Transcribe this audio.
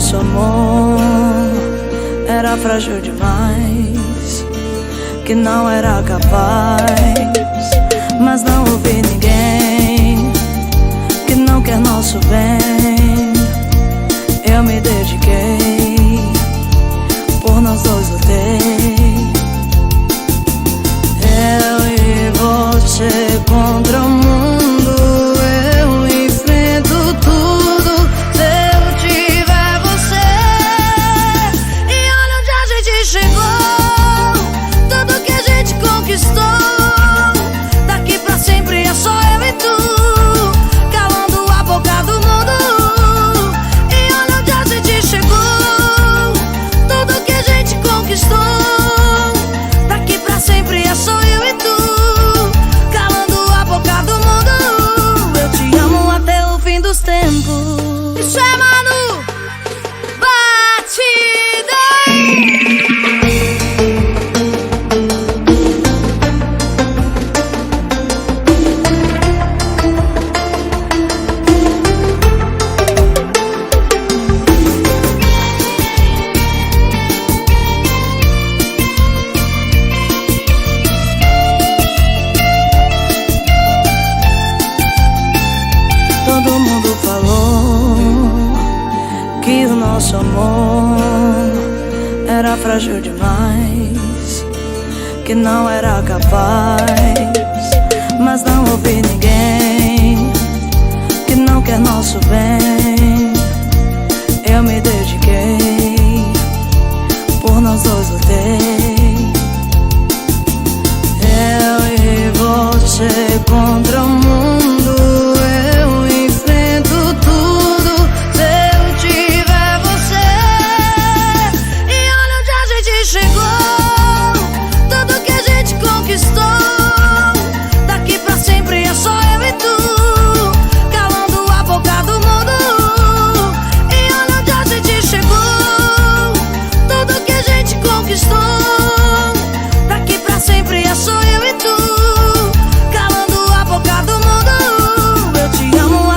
nosso amor era frágil demais, que não era capaz. Mas não ouvi ninguém que não quer nosso bem. Eu me dediquei, por nós dois lutei. Eu e você contra o mundo, eu enfrento tudo se eu tiver você. E olha onde a gente chegou, tudo que a gente conquistou. Daqui pra sempre é só eu e tu, calando a boca do mundo. E olha onde a gente chegou, tudo que a gente conquistou. Daqui pra sempre é só eu e tu, calando a boca do mundo. Eu te amo até o fim dos tempos. Isso é Manu Batida. Todo mundo falou que o nosso amor era frágil demais, que não era capaz. Mas não ouvi ninguém que não quer nosso bem.